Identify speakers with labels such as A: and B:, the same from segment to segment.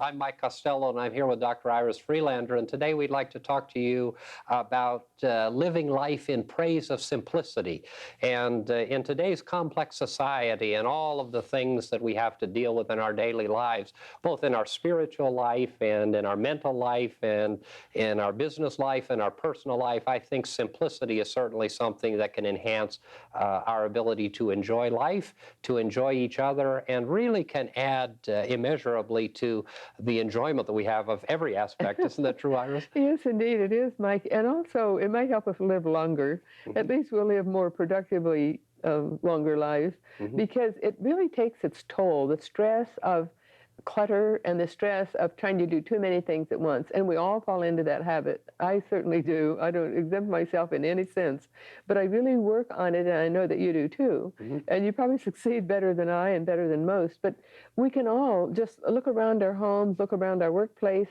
A: I'm Mike Costello, and I'm here with Dr. Iris Freelander, and today we'd like to talk to you about living life in praise of simplicity. And in today's complex society and all of the things that we have to deal with in our daily lives, both in our spiritual life and in our mental life and in our business life and our personal life, I think simplicity is certainly something that can enhance our ability to enjoy life, to enjoy each other, and really can add immeasurably to the enjoyment that we have of every aspect. Isn't that true, Iris?
B: Yes, indeed, it is, Mike. And also, it might help us live longer. At least we'll live more productively longer lives, because it really takes its toll, the stress of clutter and the stress of trying to do too many things at once. And we all fall into that habit. I certainly do. I don't exempt myself in any sense, but I really work on it, and I know that you do too. And you probably succeed better than I and better than most. But we can all just look around our homes, look around our workplace,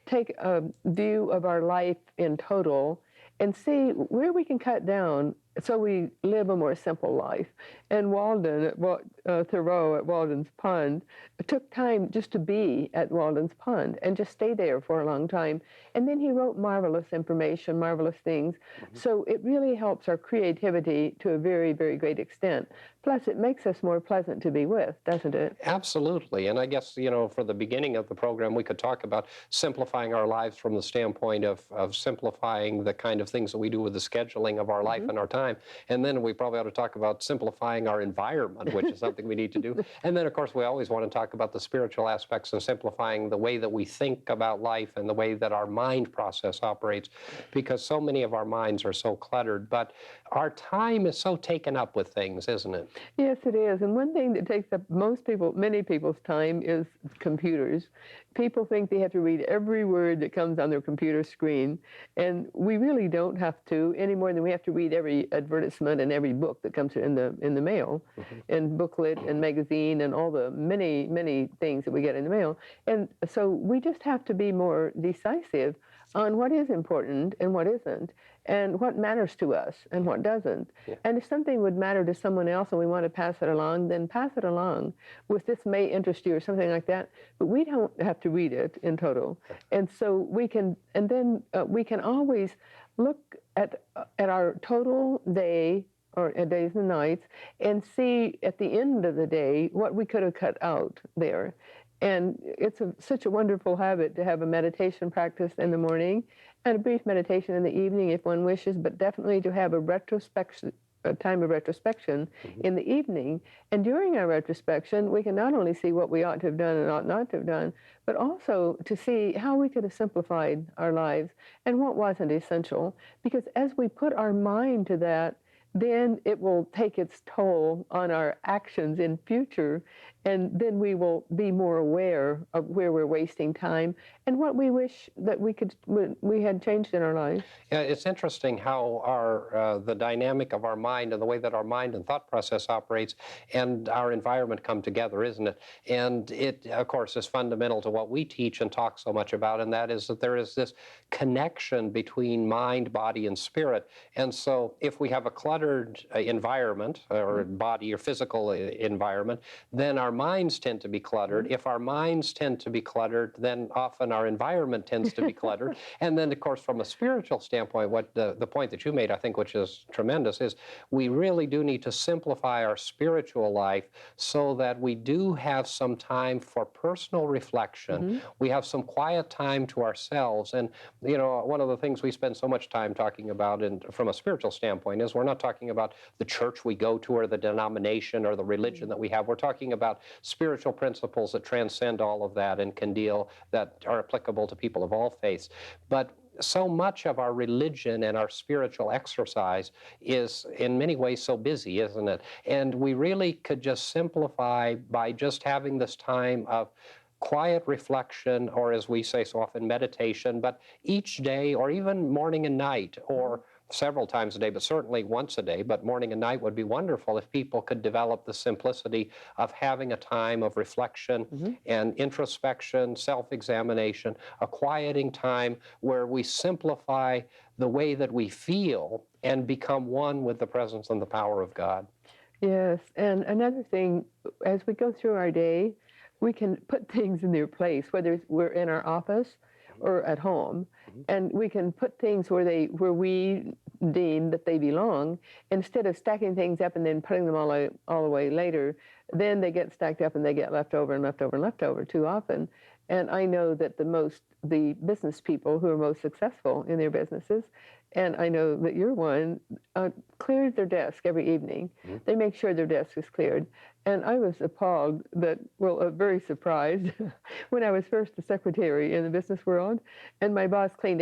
B: take a view of our life in total, and see where we can cut down so we live a more simple life. And Thoreau at Walden's Pond took time just to be at Walden's Pond and just stay there for a long time. And then he wrote marvelous information, marvelous things. So it really helps our creativity to a very, very great extent. Plus, it makes us more pleasant to be with, doesn't it?
A: Absolutely. And I guess, for the beginning of the program, we could talk about simplifying our lives from the standpoint of simplifying the kind of things that we do with the scheduling of our life and our time. And then we probably ought to talk about simplifying our environment, which is something we need to do. And then, of course, we always want to talk about the spiritual aspects and simplifying the way that we think about life and the way that our mind process operates, because so many of our minds are so cluttered. But our time is so taken up with things, isn't it?
B: Yes, it is. And one thing that takes up many people's time is computers. People think they have to read every word that comes on their computer screen, and we really don't have to, any more than we have to read every advertisement and every book that comes in the mail, and booklet and magazine and all the many, many things that we get in the mail. And so we just have to be more decisive on what is important and what isn't, and what matters to us and what doesn't. And if something would matter to someone else and we want to pass it along, then pass it along with "this may interest you" or something like that. But we don't have to read it in total. And so we can, and then we can always look at our total day, or days and nights, and see at the end of the day what we could have cut out there. And it's such a wonderful habit to have a meditation practice in the morning and a brief meditation in the evening if one wishes, but definitely to have a time of retrospection in the evening. And during our retrospection, we can not only see what we ought to have done and ought not to have done, but also to see how we could have simplified our lives and what wasn't essential. Because as we put our mind to that, then it will take its toll on our actions in future, and then we will be more aware of where we're wasting time and what we wish that we had changed in our lives.
A: Yeah, it's interesting how the dynamic of our mind and the way that our mind and thought process operates and our environment come together, isn't it? And it, of course, is fundamental to what we teach and talk so much about, and that is that there is this connection between mind, body, and spirit. And so if we have a cluttered environment or body or physical environment, then our minds tend to be cluttered. If our minds tend to be cluttered, then often our environment tends to be cluttered. And then, of course, from a spiritual standpoint, what the point that you made, I think, which is tremendous, is we really do need to simplify our spiritual life so that we do have some time for personal reflection. We have some quiet time to ourselves. And, one of the things we spend so much time talking about from a spiritual standpoint is we're not talking about the church we go to or the denomination or the religion that we have. We're talking about spiritual principles that transcend all of that and that are applicable to people of all faiths. But so much of our religion and our spiritual exercise is in many ways so busy, isn't it? And we really could just simplify by just having this time of quiet reflection, or as we say so often, meditation, but each day, or even morning and night, or several times a day, but certainly once a day, but morning and night would be wonderful if people could develop the simplicity of having a time of reflection and introspection, self-examination, a quieting time where we simplify the way that we feel and become one with the presence and the power of God.
B: Yes, and another thing, as we go through our day, we can put things in their place, whether we're in our office or at home, and we can put things where we deem that they belong, instead of stacking things up and then putting them all away later. Then they get stacked up and they get left over and left over and left over too often. And I know that the business people who are most successful in their businesses, and I know that you're one, clears their desk every evening. They make sure their desk is cleared. And I was appalled very surprised when I was first a secretary in the business world, and my boss cleaned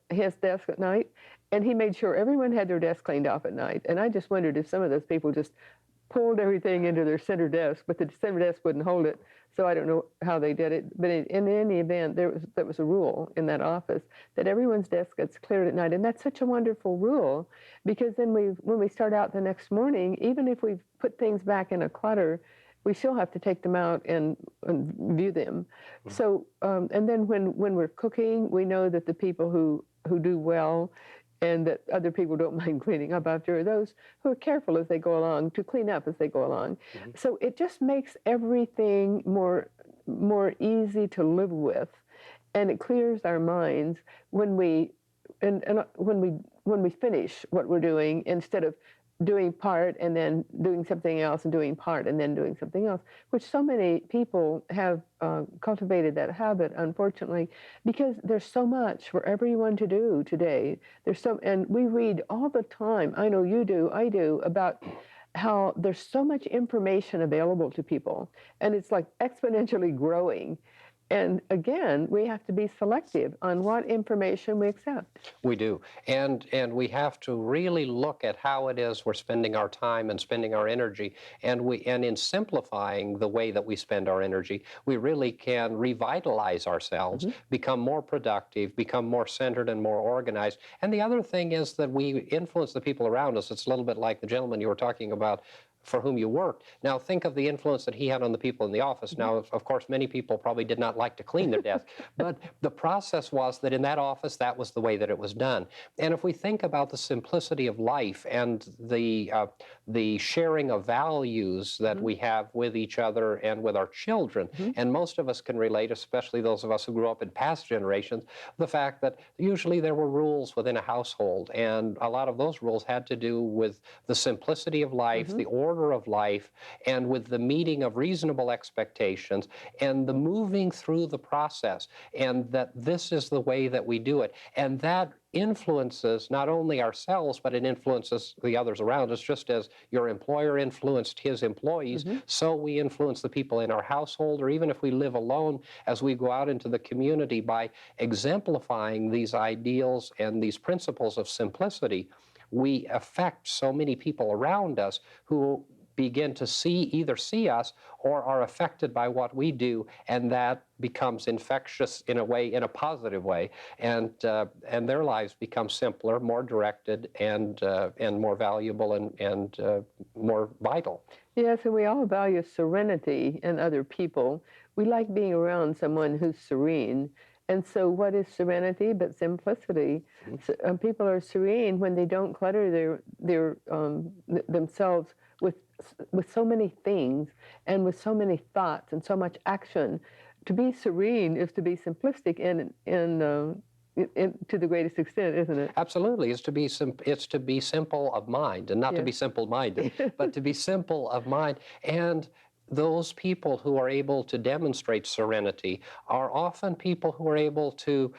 B: his desk at night, and he made sure everyone had their desk cleaned off at night. And I just wondered if some of those people just pulled everything into their center desk, but the center desk wouldn't hold it. So I don't know how they did it. But in any event, that was a rule in that office that everyone's desk gets cleared at night. And that's such a wonderful rule, because then when we start out the next morning, even if we've put things back in a clutter, we still have to take them out and view them. So, and then when we're cooking, we know that the people who do well and that other people don't mind cleaning up after, those who are careful as they go along, to clean up as they go along. So it just makes everything more easy to live with, and it clears our minds when we finish what we're doing, instead of doing part and then doing something else and doing part and then doing something else, which so many people have cultivated that habit, unfortunately, because there's so much for everyone to do today. And we read all the time, I know you do, I do, about how there's so much information available to people, and it's like exponentially growing. And again, we have to be selective on what information we accept.
A: We do. And we have to really look at how it is we're spending our time and spending our energy. And in simplifying the way that we spend our energy, we really can revitalize ourselves, become more productive, become more centered and more organized. And the other thing is that we influence the people around us. It's a little bit like the gentleman you were talking about, for whom you worked. Now think of the influence that he had on the people in the office. Now, of course, many people probably did not like to clean their desk, but the process was that in that office, that was the way that it was done. And if we think about the simplicity of life and the sharing of values that we have with each other and with our children, and most of us can relate, especially those of us who grew up in past generations, the fact that usually there were rules within a household, and a lot of those rules had to do with the simplicity of life, the order of life, and with the meeting of reasonable expectations and the moving through the process, and that this is the way that we do it. And that influences not only ourselves, but it influences the others around us. Just as your employer influenced his employees, so we influence the people in our household, or even if we live alone, as we go out into the community, by exemplifying these ideals and these principles of simplicity. We affect so many people around us who begin to either see us or are affected by what we do, and that becomes infectious in a positive way, and their lives become simpler, more directed, and more valuable and more vital.
B: Yes, and we all value serenity in other people. We like being around someone who's serene. And so what is serenity but simplicity? So, people are serene when they don't clutter themselves with so many things and with so many thoughts and so much action. To be serene is to be simplistic to the greatest extent, isn't it?
A: Absolutely. It's to be simple of mind, and not to be simple-minded, but to be simple of mind. And those people who are able to demonstrate serenity are often people who are able to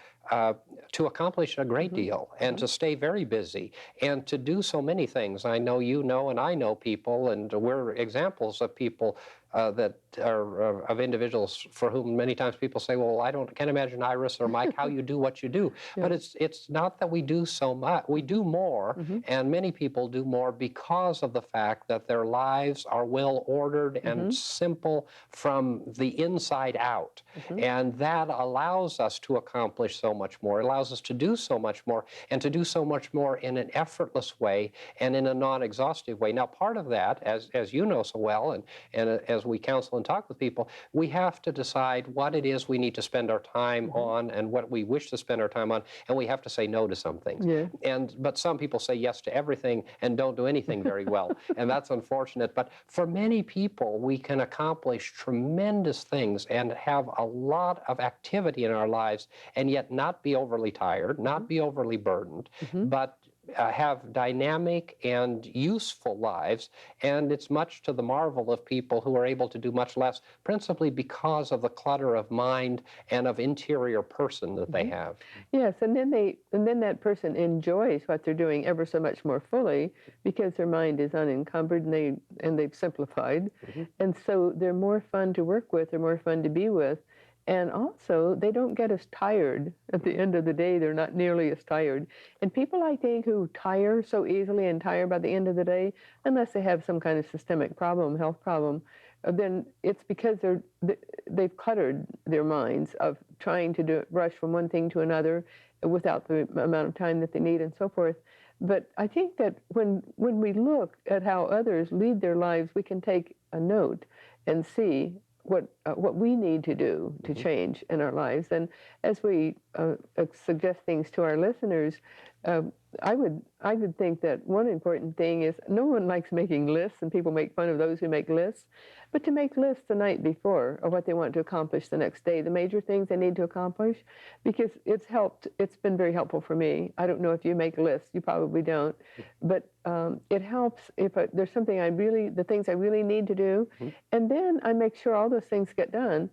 A: accomplish a great deal, and to stay very busy, and to do so many things. I know you know, and I know people, and we're examples of people that are of individuals for whom many times people say, well, can't imagine, Iris or Mike, how you do what you do. But it's not that we do so much. We do more, and many people do more because of the fact that their lives are well ordered and simple from the inside out. And that allows us to accomplish so much more. It allows us to do so much more, and to do so much more in an effortless way and in a non-exhaustive way. Now, part of that, as you know so well, and as as we counsel and talk with people, we have to decide what it is we need to spend our time on and what we wish to spend our time on, and we have to say no to some things.
B: Yeah.
A: But some people say yes to everything and don't do anything very well, and that's unfortunate. But for many people, we can accomplish tremendous things and have a lot of activity in our lives, and yet not be overly tired, not be overly burdened, but have dynamic and useful lives. And it's much to the marvel of people who are able to do much less, principally because of the clutter of mind and of interior person that they have.
B: Yes, and then that person enjoys what they're doing ever so much more fully because their mind is unencumbered and they've simplified. And so they're more fun to work with, they're more fun to be with. And also, they don't get as tired at the end of the day. They're not nearly as tired. And people, I think, who tire so easily and tire by the end of the day, unless they have some kind of systemic problem, health problem, then it's because they've cluttered their minds of trying to rush from one thing to another without the amount of time that they need and so forth. But I think that when we look at how others lead their lives, we can take a note and see what we need to do to change in our lives. And as we suggest things to our listeners, I would think that one important thing is no one likes making lists, and people make fun of those who make lists, but to make lists the night before of what they want to accomplish the next day, the major things they need to accomplish, because it's been very helpful for me. I don't know if you make lists, you probably don't, but it helps if there's something the things I really need to do, and then I make sure all those things get done.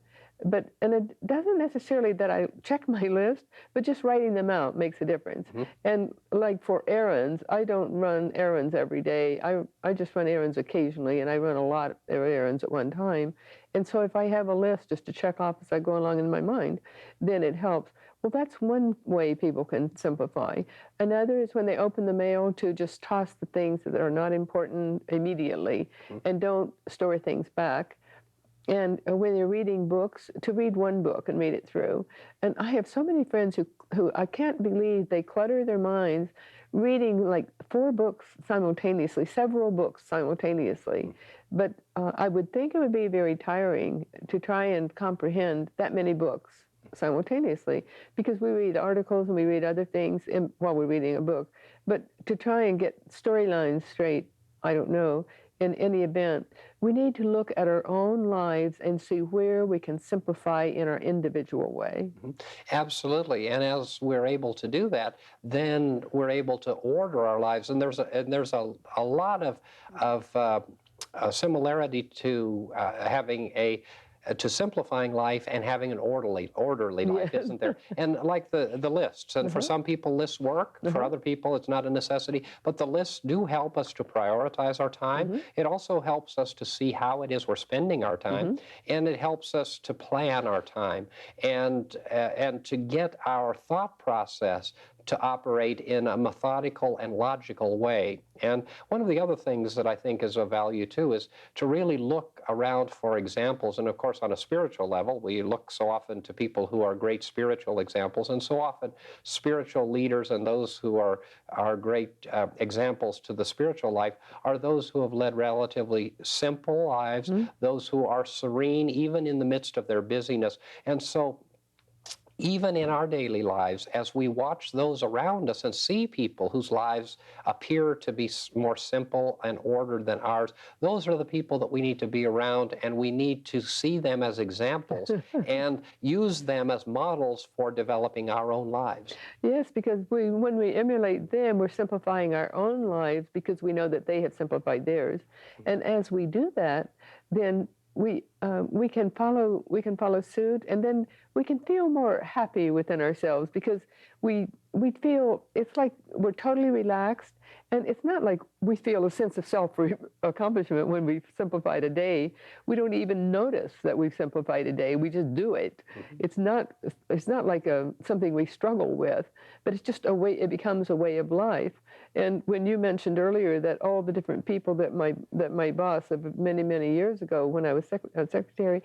B: And it doesn't necessarily that I check my list, but just writing them out makes a difference. And like for errands, I don't run errands every day. I just run errands occasionally, and I run a lot of errands at one time. And so if I have a list just to check off as I go along in my mind, then it helps. Well, that's one way people can simplify. Another is when they open the mail to just toss the things that are not important immediately and don't store things back. And when you're reading books, to read one book and read it through. And I have so many friends who I can't believe they clutter their minds reading like 4 books simultaneously, several books simultaneously. But I would think it would be very tiring to try and comprehend that many books simultaneously, because we read articles and we read other things while we're reading a book. But to try and get storylines straight, I don't know. In any event, we need to look at our own lives and see where we can simplify in our individual way.
A: Absolutely, and as we're able to do that, then we're able to order our lives. And there's a lot of similarity to to simplifying life and having an orderly life, isn't there? And like the lists, and for some people lists work, for other people it's not a necessity, but the lists do help us to prioritize our time. It also helps us to see how it is we're spending our time, and it helps us to plan our time and to get our thought process to operate in a methodical and logical way. And one of the other things that I think is of value too is to really look around for examples. And of course, on a spiritual level, we look so often to people who are great spiritual examples, and so often spiritual leaders and those who are great examples to the spiritual life are those who have led relatively simple lives, those who are serene even in the midst of their busyness. And so even in our daily lives, as we watch those around us and see people whose lives appear to be more simple and ordered than ours, those are the people that we need to be around, and we need to see them as examples and use them as models for developing our own lives.
B: Yes, because when we emulate them, we're simplifying our own lives because we know that they have simplified theirs. And as we do that, then we can follow suit, and then we can feel more happy within ourselves because we feel it's like we're totally relaxed, and it's not like we feel a sense of self-accomplishment when we've simplified a day. We don't even notice that we've simplified a day. We just do it. It's not like something we struggle with, but it's just a way. It becomes a way of life. And when you mentioned earlier that all the different people that my boss of many years ago, when I was secretary,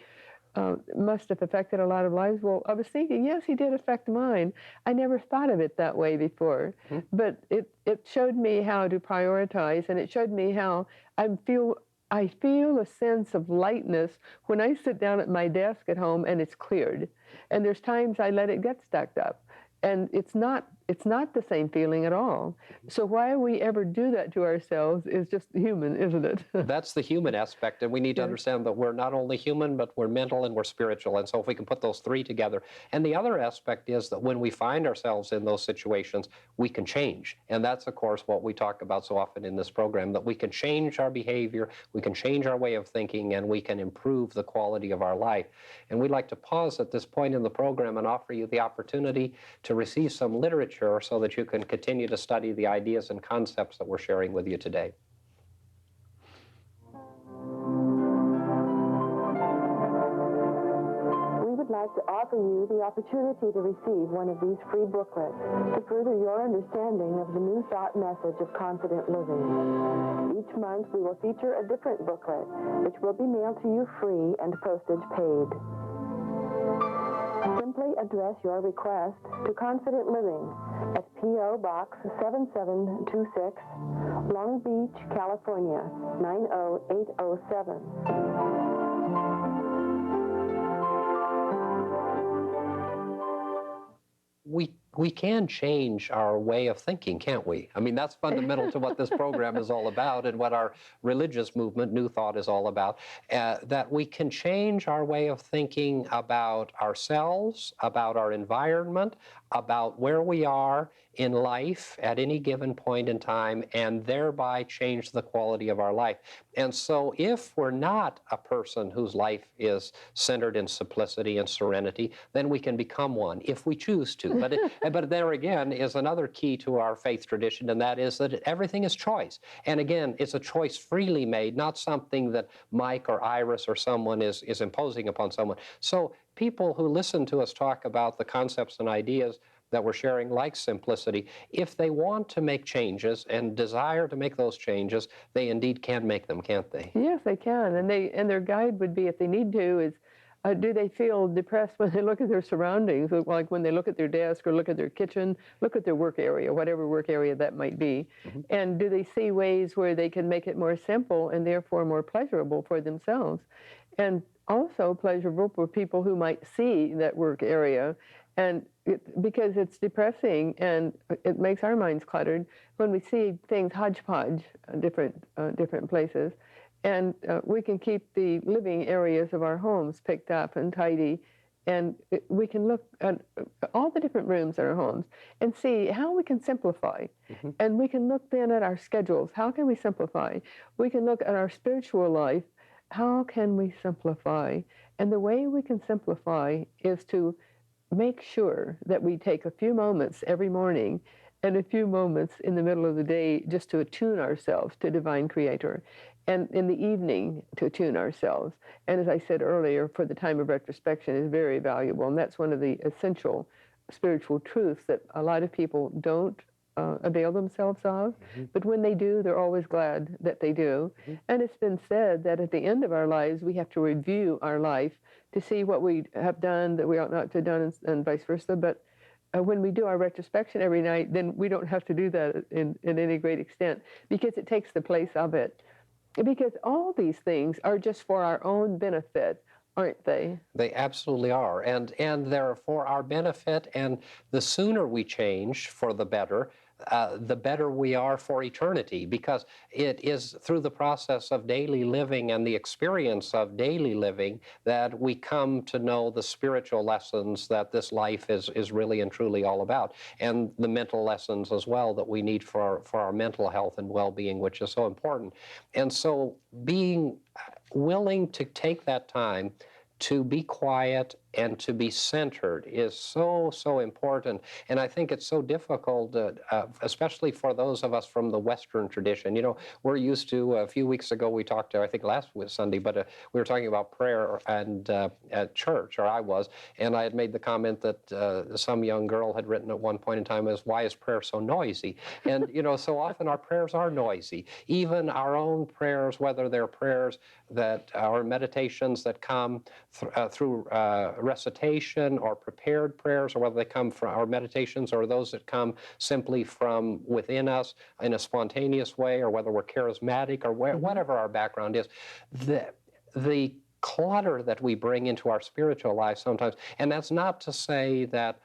B: must have affected a lot of lives. Well, I was thinking, yes, he did affect mine. I never thought of it that way before, but it showed me how to prioritize, and it showed me how I I feel a sense of lightness when I sit down at my desk at home and it's cleared. And there's times I let it get stacked up. And it's not the same feeling at all. So why we ever do that to ourselves is just human, isn't it?
A: That's the human aspect, and we need to
B: Yes.
A: understand that we're not only human, but we're mental and we're spiritual. And so if we can put those three together. And the other aspect is that when we find ourselves in those situations, we can change. And that's, of course, what we talk about so often in this program, that we can change our behavior, we can change our way of thinking, and we can improve the quality of our life. And we'd like to pause at this point in the program and offer you the opportunity to receive some literature so that you can continue to study the ideas and concepts that we're sharing with you today.
C: We would like to offer you the opportunity to receive one of these free booklets to further your understanding of the New Thought message of confident living. Each month we will feature a different booklet, which will be mailed to you free and postage paid. Simply address your request to Confident Living at P.O. Box 7726, Long Beach, California, 90807.
A: We can change our way of thinking, can't we? I mean, that's fundamental to what this program is all about and what our religious movement, New Thought, is all about, that we can change our way of thinking about ourselves, about our environment, about where we are in life at any given point in time, and thereby change the quality of our life. And so if we're not a person whose life is centered in simplicity and serenity, then we can become one if we choose to. But there again is another key to our faith tradition, and that is that everything is choice. And again, it's a choice freely made, not something that Mike or Iris or someone is imposing upon someone. So people who listen to us talk about the concepts and ideas that we're sharing, like simplicity, if they want to make changes and desire to make those changes, they indeed can make them, can't they?
B: Yes, they can. And their guide would be, if they need to, is do they feel depressed when they look at their surroundings, like when they look at their desk or look at their kitchen, look at their work area, whatever work area that might be, and do they see ways where they can make it more simple and therefore more pleasurable for themselves, and also pleasurable for people who might see that work area, and because it's depressing and it makes our minds cluttered when we see things hodgepodge, different places. And we can keep the living areas of our homes picked up and tidy, and we can look at all the different rooms in our homes and see how we can simplify. And we can look then at our schedules. How can we simplify? We can look at our spiritual life. How can we simplify? And the way we can simplify is to make sure that we take a few moments every morning and a few moments in the middle of the day just to attune ourselves to Divine Creator, and in the evening to attune ourselves. And as I said earlier, for the time of retrospection is very valuable, and that's one of the essential spiritual truths that a lot of people don't avail themselves of, but when they do, they're always glad that they do. And it's been said that at the end of our lives, we have to review our life to see what we have done that we ought not to have done, and vice versa. But when we do our retrospection every night, then we don't have to do that in any great extent, because it takes the place of it. Because all these things are just for our own benefit, aren't they?
A: They absolutely are, and they're for our benefit, and the sooner we change for the better we are for eternity, because it is through the process of daily living and the experience of daily living that we come to know the spiritual lessons that this life is really and truly all about, and the mental lessons as well that we need for our mental health and well-being, which is so important. And so being willing to take that time to be quiet and to be centered is so important. And I think it's so difficult, especially for those of us from the Western tradition. You know, we're used to, a few weeks ago we talked, I think last Sunday, but we were talking about prayer and at church, or I was, and I had made the comment that some young girl had written at one point in time as, why is prayer so noisy? And, you know, so often our prayers are noisy. Even our own prayers, whether they're prayers that, or meditations that come through recitation or prepared prayers, or whether they come from our meditations, or those that come simply from within us in a spontaneous way, or whether we're charismatic, or whatever our background is, the clutter that we bring into our spiritual life sometimes, and that's not to say that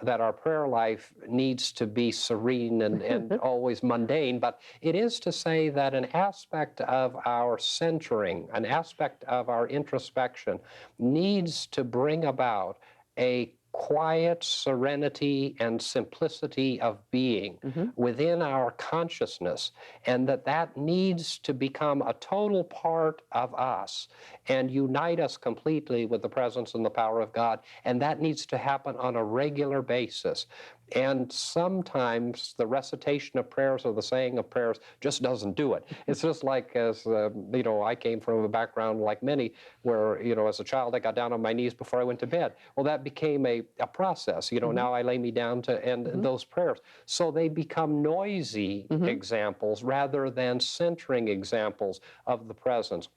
A: that our prayer life needs to be serene and always mundane, but it is to say that an aspect of our centering, an aspect of our introspection needs to bring about a quiet serenity and simplicity of being within our consciousness, and that needs to become a total part of us and unite us completely with the presence and the power of God, and that needs to happen on a regular basis. And sometimes the recitation of prayers or the saying of prayers just doesn't do it. It's just like, as you know, I came from a background like many where, you know, as a child I got down on my knees before I went to bed. Well, that became a process. You know, now I lay me down to end those prayers. So they become noisy examples rather than centering examples of the presence.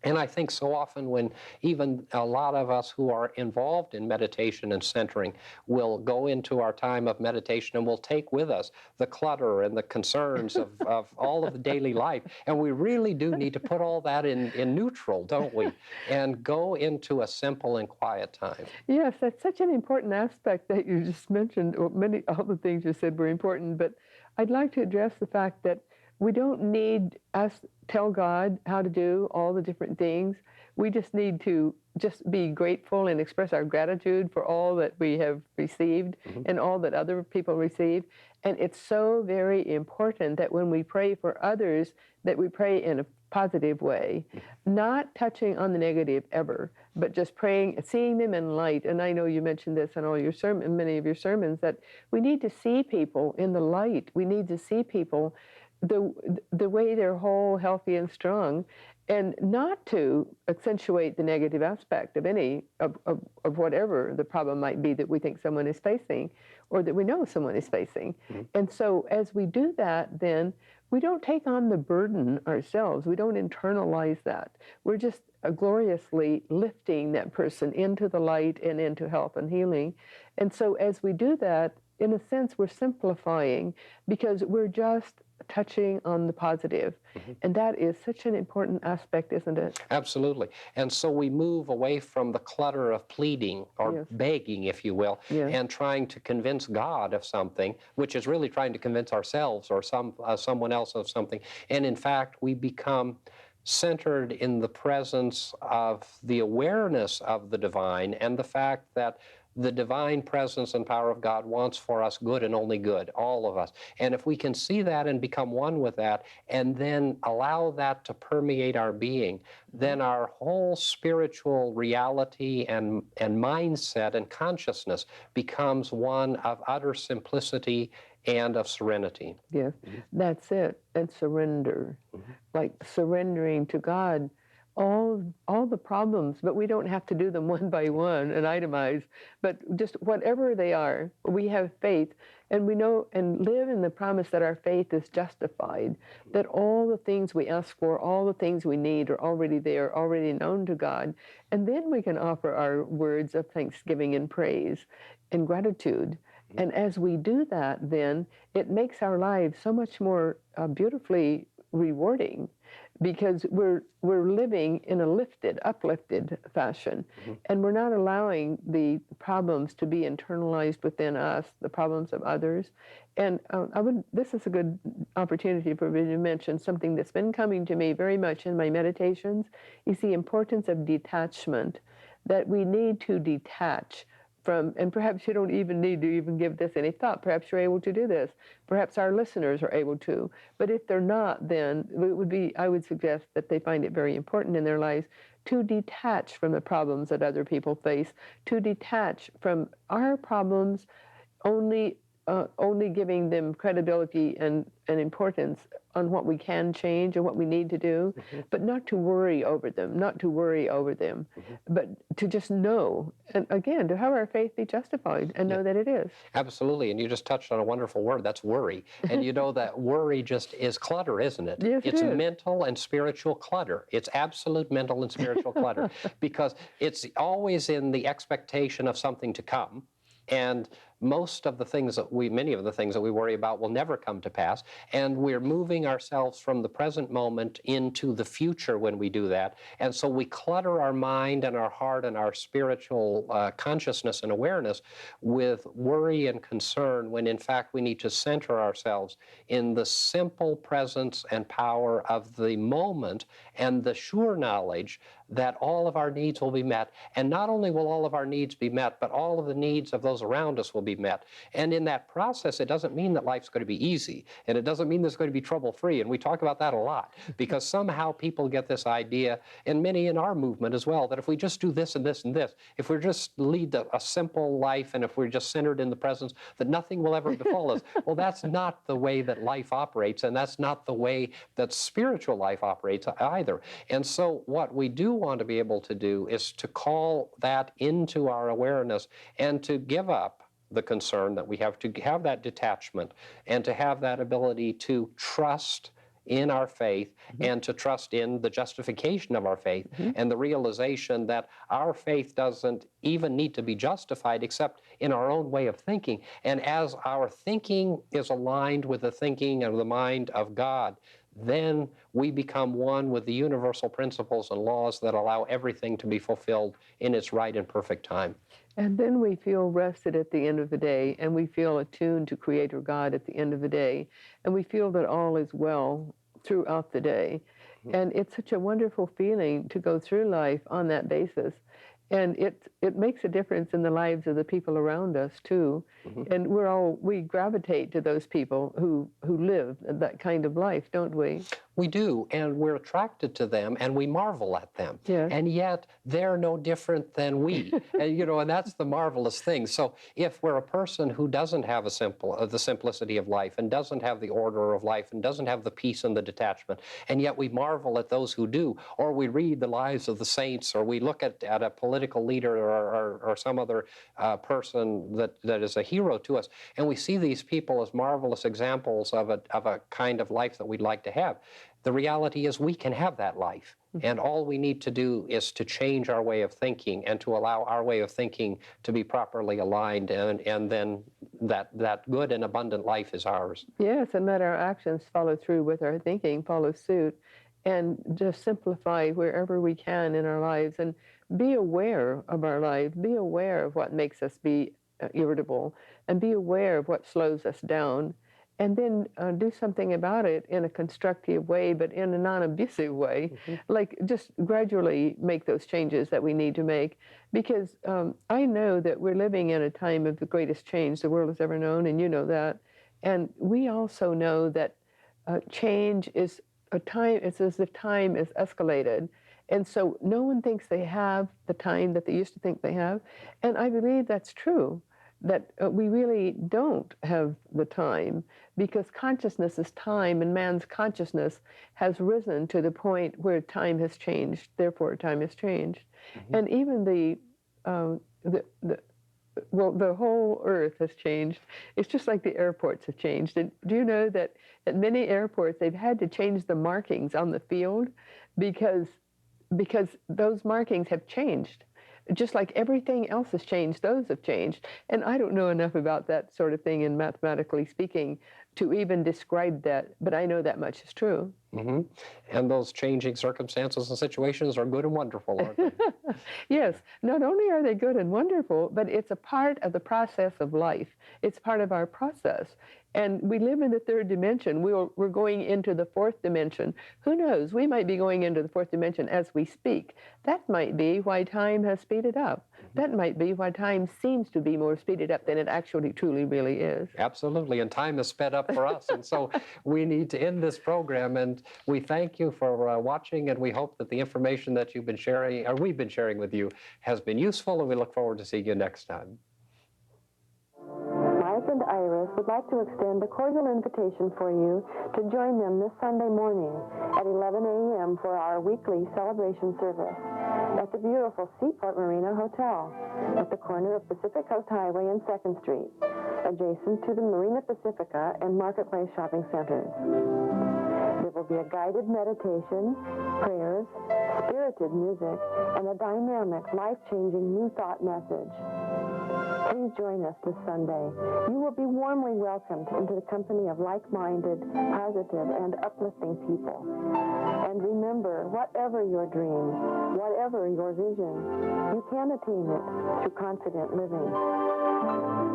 A: And I think so often when even a lot of us who are involved in meditation and centering will go into our time of meditation and we'll take with us the clutter and the concerns of all of the daily life. And we really do need to put all that in neutral, don't we? And go into a simple and quiet time.
B: Yes, that's such an important aspect that you just mentioned. All the things you said were important, but I'd like to address the fact that we don't need us tell God how to do all the different things. We just need to just be grateful and express our gratitude for all that we have received and all that other people receive. And it's so very important that when we pray for others, that we pray in a positive way, not touching on the negative ever, but just praying, seeing them in light. And I know you mentioned this in all your many of your sermons, that we need to see people in the light. We need to see people the way they're whole, healthy, and strong, and not to accentuate the negative aspect of any of whatever the problem might be that we think someone is facing or that we know someone is facing. And so as we do that, then we don't take on the burden ourselves. We don't internalize that. We're just gloriously lifting that person into the light and into health and healing. And so as we do that, in a sense, we're simplifying because we're just touching on the positive. And that is such an important aspect, isn't it?
A: Absolutely. And so we move away from the clutter of pleading or begging, if you will, and trying to convince God of something, which is really trying to convince ourselves or someone else of something. And in fact, we become centered in the presence of the awareness of the divine and the fact that the divine presence and power of God wants for us good and only good, all of us. And if we can see that and become one with that, and then allow that to permeate our being, then our whole spiritual reality and mindset and consciousness becomes one of utter simplicity and of serenity.
B: Yes, that's it. And surrender, like surrendering to God all the problems, but we don't have to do them one by one and itemize, but just whatever they are, we have faith, and we know and live in the promise that our faith is justified, that all the things we ask for, all the things we need are already there, already known to God, and then we can offer our words of thanksgiving and praise and gratitude. And as we do that, then it makes our lives so much more beautifully rewarding, because we're living in a uplifted fashion, and we're not allowing the problems to be internalized within us, the problems of others. And this is a good opportunity for me to mention something that's been coming to me very much in my meditations, is the importance of detachment, that we need to detach from, and perhaps you don't even need to even give this any thought. Perhaps you're able to do this. Perhaps our listeners are able to. But if they're not, then I would suggest that they find it very important in their lives to detach from the problems that other people face, to detach from our problems only only giving them credibility and importance on what we can change and what we need to do, but not to worry over them, but to just know, and again, to have our faith be justified and know that it is.
A: Absolutely, and you just touched on a wonderful word, that's worry. And you know that worry just is clutter, isn't it?
B: Yes,
A: It's
B: it is.
A: mental and spiritual clutter. It's absolute mental and spiritual clutter, because it's always in the expectation of something to come. And most of the things that many of the things that we worry about will never come to pass. And we're moving ourselves from the present moment into the future when we do that. And so we clutter our mind and our heart and our spiritual consciousness and awareness with worry and concern, when in fact we need to center ourselves in the simple presence and power of the moment and the sure knowledge that all of our needs will be met. And not only will all of our needs be met, but all of the needs of those around us will be met. And in that process, it doesn't mean that life's going to be easy, and it doesn't mean there's going to be trouble-free. And we talk about that a lot, because somehow people get this idea, and many in our movement as well, that if we just do this and this and this, if we just lead a simple life, and if we're just centered in the presence, that nothing will ever befall us. Well, that's not the way that life operates, and that's not the way that spiritual life operates either. And so what we do want to be able to do is to call that into our awareness and to give up the concern that we have, to have that detachment and to have that ability to trust in our faith and to trust in the justification of our faith and the realization that our faith doesn't even need to be justified except in our own way of thinking. And as our thinking is aligned with the thinking of the mind of God, then we become one with the universal principles and laws that allow everything to be fulfilled in its right and perfect time.
B: And then we feel rested at the end of the day, and we feel attuned to Creator God at the end of the day, and we feel that all is well throughout the day. And it's such a wonderful feeling to go through life on that basis. And it makes a difference in the lives of the people around us too. And we gravitate to those people who live that kind of life, don't we?
A: We do, and we're attracted to them, and we marvel at them.
B: Yes.
A: And yet, they're no different than we. And, and that's the marvelous thing. So if we're a person who doesn't have the simplicity of life, and doesn't have the order of life, and doesn't have the peace and the detachment, and yet we marvel at those who do, or we read the lives of the saints, or we look at a political leader or some other person that is a hero to us, and we see these people as marvelous examples of a kind of life that we'd like to have. The reality is we can have that life, and all we need to do is to change our way of thinking and to allow our way of thinking to be properly aligned, and then that good and abundant life is ours.
B: Yes, and let our actions follow through with our thinking, follow suit, and just simplify wherever we can in our lives, and be aware of our lives, be aware of what makes us be irritable, and be aware of what slows us down, and then do something about it in a constructive way, but in a non-abusive way. Like just gradually make those changes that we need to make. Because I know that we're living in a time of the greatest change the world has ever known, and you know that. And we also know that change is it's as if time is escalated. And so no one thinks they have the time that they used to think they have. And I believe that's true, that we really don't have the time, because consciousness is time, and man's consciousness has risen to the point where time has changed, therefore time has changed. And even the whole earth has changed. It's just like the airports have changed. And do you know that at many airports they've had to change the markings on the field because those markings have changed? Just like everything else has changed, those have changed. And I don't know enough about that sort of thing, in mathematically speaking, to even describe that, but I know that much is true.
A: And those changing circumstances and situations are good and wonderful, aren't they?
B: Yes, not only are they good and wonderful, but it's a part of the process of life. It's part of our process. And we live in the third dimension. We're going into the fourth dimension. Who knows? We might be going into the fourth dimension as we speak. That might be why time has speeded up. That might be why time seems to be more speeded up than it actually truly really is.
A: Absolutely, and time is sped up for us. And so we need to end this program, and we thank you for watching, and we hope that the information that you've been sharing, or we've been sharing with you, has been useful, and we look forward to seeing you next time.
C: Mike and Iris Angelus would like to extend a cordial invitation for you to join them this Sunday morning at 11 a.m. for our weekly celebration service at the beautiful Seaport Marina Hotel at the corner of Pacific Coast Highway and 2nd Street, adjacent to the Marina Pacifica and Marketplace shopping centers. There will be a guided meditation, prayers, spirited music, and a dynamic, life-changing new thought message. Please join us this Sunday. You will be warmly welcomed into the company of like-minded, positive, and uplifting people. And remember, whatever your dream, whatever your vision, you can attain it through confident living.